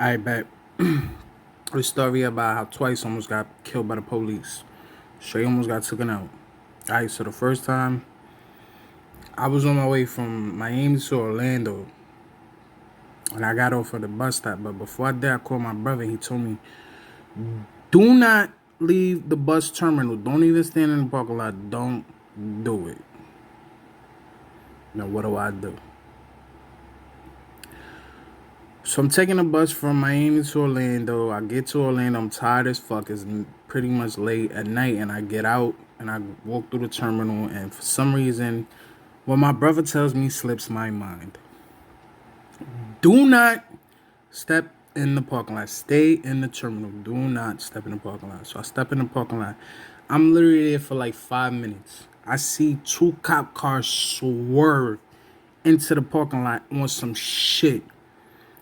I bet a story about how twice almost got killed by the police. Straight almost got taken out. Alright, so the first time I was on my way from Miami to Orlando and I got off at the bus stop. But before I did, I called my brother. He told me, do not leave the bus terminal. Don't even stand in the parking lot. Don't do it. Now, what do? So I'm taking a bus from Miami to Orlando. I get to Orlando. I'm tired as fuck. It's pretty much late at night. And I get out and I walk through the terminal. And for some reason, what my brother tells me slips my mind. Do not step in the parking lot. Stay in the terminal. Do not step in the parking lot. So I step in the parking lot. I'm literally there for like 5 minutes. I see 2 cop cars swerve into the parking lot on some shit.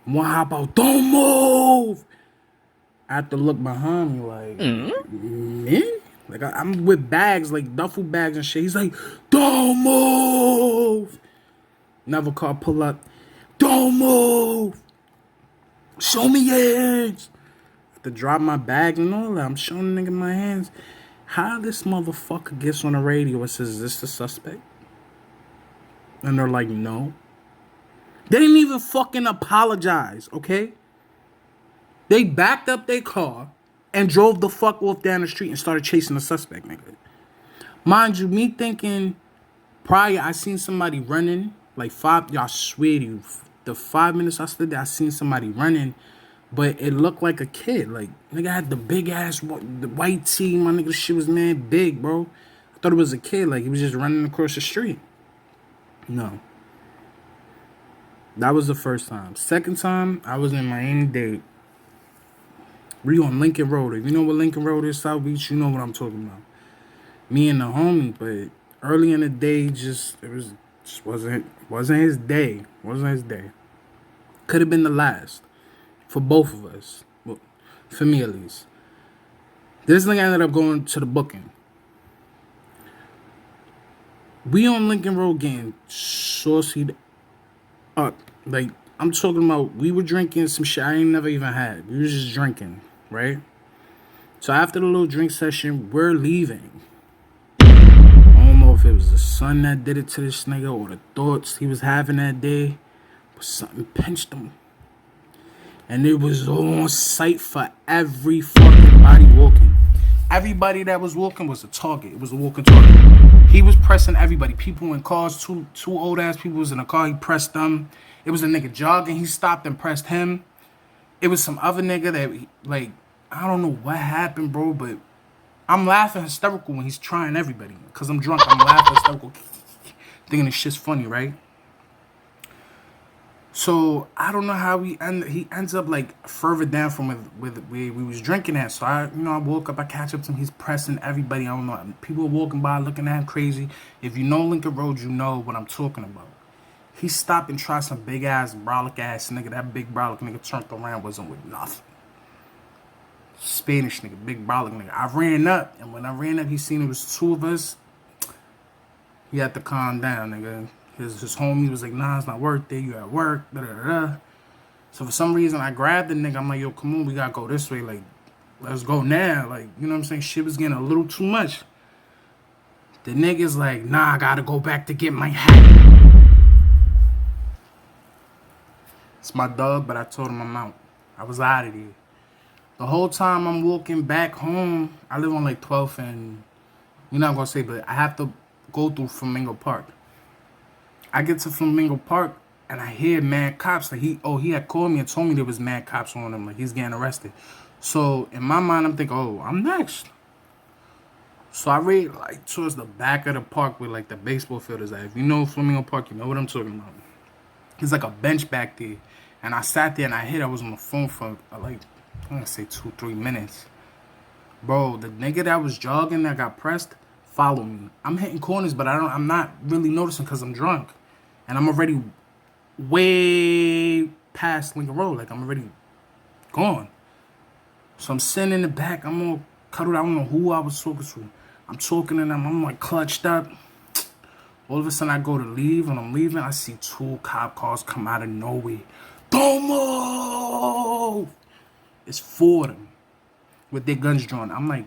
One hop out, don't move. I have to look behind me like, man? Like, I'm with bags, like duffel bags and shit. He's like, don't move. Another car pull up, don't move. Show me your hands. I have to drop my bags and all that. I'm showing the nigga my hands. How this motherfucker gets on the radio and says, is this the suspect? And they're like, no. They didn't even fucking apologize, okay? They backed up their car and drove the fuck off down the street and started chasing the suspect, nigga. Mind you, me thinking prior, I seen somebody running, like y'all swear to you, the 5 minutes I stood there, I seen somebody running, but it looked like a kid. Like, nigga had the big ass, the white tee, my nigga, shit was mad big, bro. I thought it was a kid, like he was just running across the street. No. That was the first time. Second time, I was in Miami-Dade. We on Lincoln Road. If you know what Lincoln Road is, South Beach, you know what I'm talking about. Me and the homie, but early in the day, it just wasn't his day. Wasn't his day. Could have been the last for both of us. Well, for me at least. This nigga ended up going to the booking. We on Lincoln Road getting saucied up. Like, I'm talking about, we were drinking some shit I ain't never even had. We was just drinking, right? So after the little drink session, we're leaving. I don't know if it was the sun that did it to this nigga or the thoughts he was having that day, but something pinched him. And it was on sight for every fucking body walking. Everybody that was walking was a target. It was a walking target. He was pressing everybody. People in cars, two old ass people was in a car. He pressed them. It was a nigga jogging. He stopped and pressed him. It was some other nigga that, like, I don't know what happened, bro, but I'm laughing hysterical when he's trying everybody. Because I'm drunk. I'm laughing hysterical. Thinking this shit's funny, right? So I don't know how he ends up like further down from where we was drinking at. So I woke up, I catch up to him. He's pressing everybody. I don't know. People are walking by looking at him crazy. If you know Lincoln Road, you know what I'm talking about. He stopped and tried some big ass brolic ass nigga. That big brolic nigga turned around, wasn't with nothing. Spanish nigga, big brolic nigga. I ran up, and when I ran up, he seen it was 2 of us. He had to calm down, nigga. His homie was like, nah, it's not worth it. You at work, da-da-da-da. So for some reason, I grabbed the nigga. I'm like, yo, come on, we gotta go this way. Like, let's go now. Like, you know what I'm saying? Shit was getting a little too much. The nigga's like, nah, I gotta go back to get my hat. It's my dog, but I told him I'm out. I was out of there. The whole time I'm walking back home, I live on like 12th and, you're not gonna say, but I have to go through Flamingo Park. I get to Flamingo Park and I hear mad cops. Like he had called me and told me there was mad cops on him. Like he's getting arrested. So in my mind, I'm thinking, oh, I'm next. So I read like towards the back of the park where like the baseball field is at. If you know Flamingo Park, you know what I'm talking about. There's like a bench back there. And I sat there and I was on the phone for like, I'm gonna say 2-3 minutes. Bro, the nigga that was jogging that got pressed, follow me. I'm hitting corners, but I'm not really noticing because I'm drunk. And I'm already way past Lincoln Road. Like, I'm already gone. So I'm sitting in the back. I'm all cuddled. I don't know who I was talking to. I'm talking to them. I'm like clutched up. All of a sudden, I go to leave. When I'm leaving, I see 2 cop cars come out of nowhere. don't move. It's 4 of them with their guns drawn. I'm like,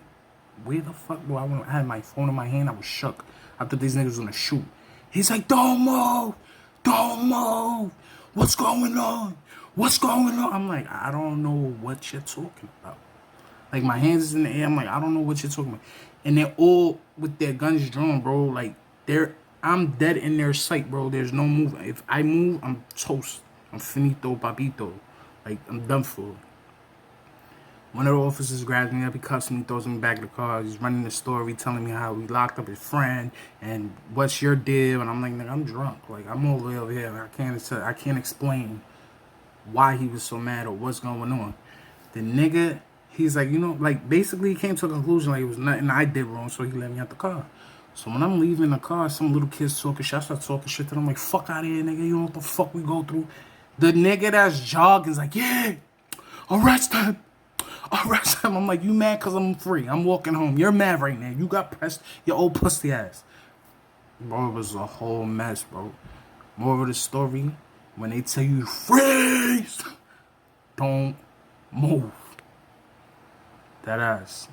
where the fuck do I want? I had my phone in my hand. I was shook. I thought these niggas was gonna shoot. He's like, don't move. Don't move. What's going on? What's going on? I'm like, I don't know what you're talking about. Like, my hands is in the air. I'm like, I don't know what you're talking about. And they're all with their guns drawn, bro. Like, I'm dead in their sight, bro. There's no move. If I move, I'm toast. I'm finito, papito. Like, I'm done for. One of the officers grabs me up, he cuffs me, throws me back in the car. He's running the story, telling me how we locked up his friend and what's your deal. And I'm like, nigga, I'm drunk. Like, I'm all the way over here. I can't explain why he was so mad or what's going on. The nigga, he's like, you know, like, basically he came to a conclusion like it was nothing I did wrong, so he let me out the car. So when I'm leaving the car, some little kids talking shit. I start talking shit to them like, fuck out of here, nigga. You know what the fuck we go through? The nigga that's jogging is like, yeah, arrest him. Arrest him. I'm like, you mad because I'm free. I'm walking home. You're mad right now. You got pressed, your old pussy ass. Bro, it was a whole mess, bro. More of the story, when they tell you freeze, don't move. That ass.